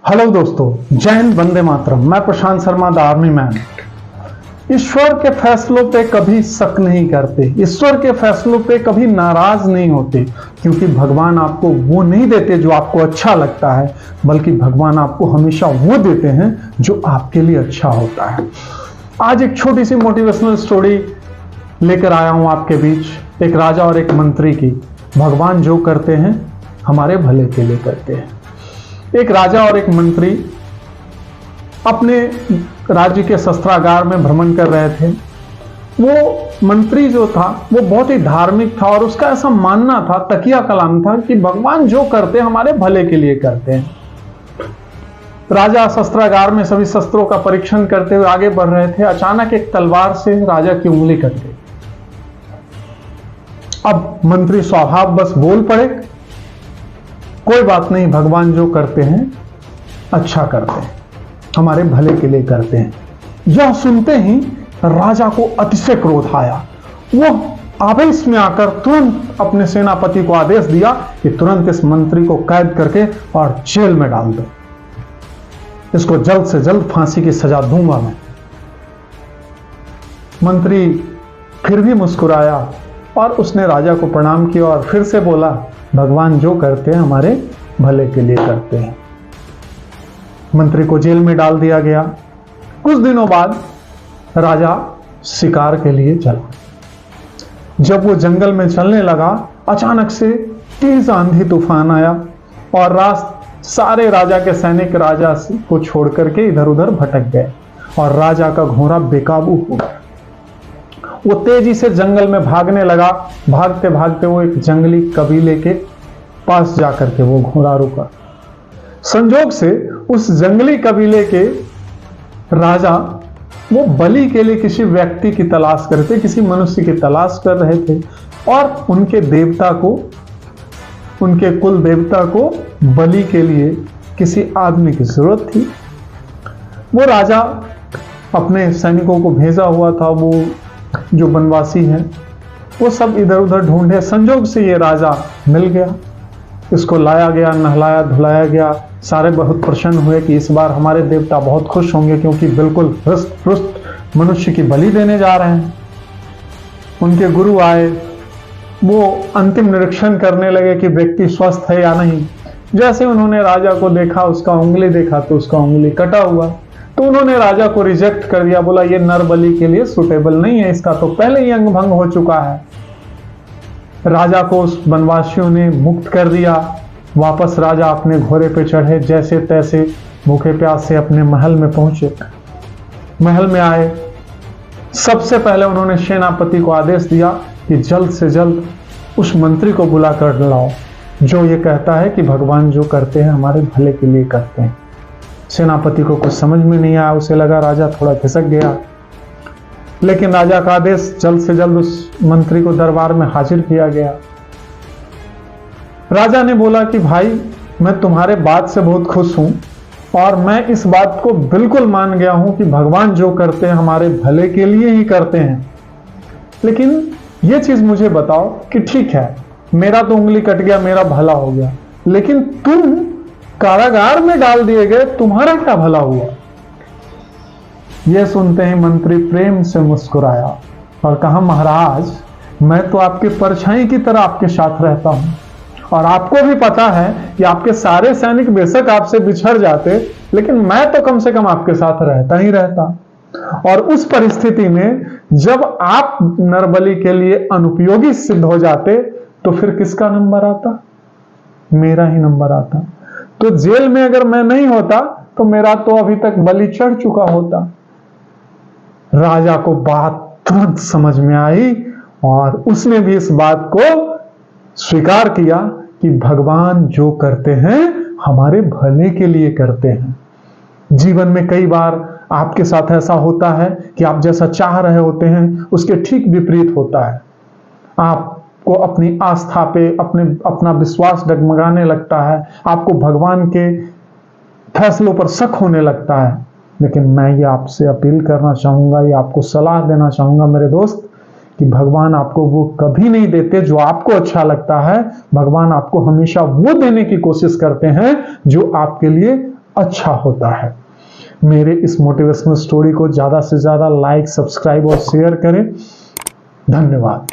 Hello दोस्तों, जय हिंद, वंदे मातरम। मैं प्रशांत शर्मा, द आर्मी मैन। ईश्वर के फैसलों पे कभी शक नहीं करते, ईश्वर के फैसलों पे कभी नाराज नहीं होते, क्योंकि भगवान आपको वो नहीं देते जो आपको अच्छा लगता है, बल्कि भगवान आपको हमेशा वो देते हैं जो आपके लिए अच्छा होता है। आज एक छोटी सी मोटिवेशनल स्टोरी लेकर आया हूं आपके बीच, एक राजा और एक मंत्री की। भगवान जो करते हैं हमारे भले के लिए करते हैं। एक राजा और एक मंत्री अपने राज्य के शस्त्रागार में भ्रमण कर रहे थे। वो मंत्री जो था वो बहुत ही धार्मिक था और उसका ऐसा मानना था, तकिया कलाम था, कि भगवान जो करते हैं हमारे भले के लिए करते हैं। राजा शस्त्रागार में सभी शस्त्रों का परीक्षण करते हुए आगे बढ़ रहे थे। अचानक एक तलवार से राजा की उंगली कट गई। अब मंत्री स्वभाव बस बोल पड़े, कोई बात नहीं, भगवान जो करते हैं अच्छा करते हैं, हमारे भले के लिए करते हैं। यह सुनते ही राजा को अतिशय क्रोध आया। वो आवेश में आकर तुरंत अपने सेनापति को आदेश दिया कि तुरंत इस मंत्री को कैद करके और जेल में डाल दो, इसको जल्द से जल्द फांसी की सजा दूंगा मैं। मंत्री फिर भी मुस्कुराया और उसने राजा को प्रणाम किया और फिर से बोला, भगवान जो करते हैं हमारे भले के लिए करते हैं। मंत्री को जेल में डाल दिया गया। कुछ दिनों बाद राजा शिकार के लिए चला। जब वो जंगल में चलने लगा, अचानक से तेज आंधी तूफान आया और सारे राजा के सैनिक राजा को छोड़ करके इधर उधर भटक गए और राजा का घोड़ा बेकाबू हो गया। वो तेजी से जंगल में भागने लगा। भागते भागते वो एक जंगली कबीले के पास जाकर के वो घोड़ा रुका। संजोग से उस जंगली कबीले के राजा वो बलि के लिए किसी व्यक्ति की तलाश करते, किसी मनुष्य की तलाश कर रहे थे और उनके देवता को, उनके कुल देवता को बलि के लिए किसी आदमी की जरूरत थी। वो राजा अपने सैनिकों को भेजा हुआ था, वो जो वनवासी हैं वो सब इधर उधर ढूंढे। संजोग से ये राजा मिल गया, इसको लाया गया, नहलाया धुलाया गया। सारे बहुत प्रसन्न हुए कि इस बार हमारे देवता बहुत खुश होंगे, क्योंकि बिल्कुल हृष्ट पुष्ट मनुष्य की बलि देने जा रहे हैं। उनके गुरु आए, वो अंतिम निरीक्षण करने लगे कि व्यक्ति स्वस्थ है या नहीं। जैसे उन्होंने राजा को देखा, उसका उंगली देखा तो उसका उंगली कटा हुआ, तो उन्होंने राजा को रिजेक्ट कर दिया। बोला ये नर बलि के लिए सुटेबल नहीं है, इसका तो पहले ही अंग भंग हो चुका है। राजा को उस वनवासियों ने मुक्त कर दिया। वापस राजा अपने घोड़े पे चढ़े, जैसे तैसे भूखे प्यास से अपने महल में पहुंचे। महल में आए, सबसे पहले उन्होंने सेनापति को आदेश दिया कि जल्द से जल्द उस मंत्री को बुला कर लाओ जो ये कहता है कि भगवान जो करते हैं हमारे भले के लिए करते हैं। सेनापति को कुछ समझ में नहीं आया, उसे लगा राजा थोड़ा खिसक गया, लेकिन राजा का आदेश, जल्द से जल्द उस मंत्री को दरबार में हाजिर किया गया। राजा ने बोला कि भाई, मैं तुम्हारे बात से बहुत खुश हूं और मैं इस बात को बिल्कुल मान गया हूं कि भगवान जो करते हैं हमारे भले के लिए ही करते हैं। लेकिन ये चीज मुझे बताओ कि ठीक है, मेरा तो उंगली कट गया, मेरा भला हो गया, लेकिन तुम कारागार में डाल दिए गए, तुम्हारा क्या भला हुआ? यह सुनते ही मंत्री प्रेम से मुस्कुराया और कहा, महाराज, मैं तो आपके परछाई की तरह आपके साथ रहता हूं और आपको भी पता है कि आपके सारे सैनिक बेशक आपसे बिछड़ जाते, लेकिन मैं तो कम से कम आपके साथ रहता ही रहता। और उस परिस्थिति में जब आप नरबली के लिए अनुपयोगी सिद्ध हो जाते तो फिर किसका नंबर आता? मेरा ही नंबर आता। तो जेल में अगर मैं नहीं होता तो मेरा तो अभी तक बलि चढ़ चुका होता। राजा को बात तुरंत समझ में आई और उसने भी इस बात को स्वीकार किया कि भगवान जो करते हैं हमारे भले के लिए करते हैं। जीवन में कई बार आपके साथ ऐसा होता है कि आप जैसा चाह रहे होते हैं उसके ठीक विपरीत होता है। आपको अपनी आस्था पे अपना विश्वास डगमगाने लगता है, आपको भगवान के फैसलों पर शक होने लगता है। लेकिन मैं ये आपसे अपील करना चाहूंगा, ये आपको सलाह देना चाहूंगा मेरे दोस्त, कि भगवान आपको वो कभी नहीं देते जो आपको अच्छा लगता है। भगवान आपको हमेशा वो देने की कोशिश करते हैं जो आपके लिए अच्छा होता है। मेरे इस मोटिवेशनल स्टोरी को ज्यादा से ज्यादा लाइक, सब्सक्राइब और शेयर करें। धन्यवाद।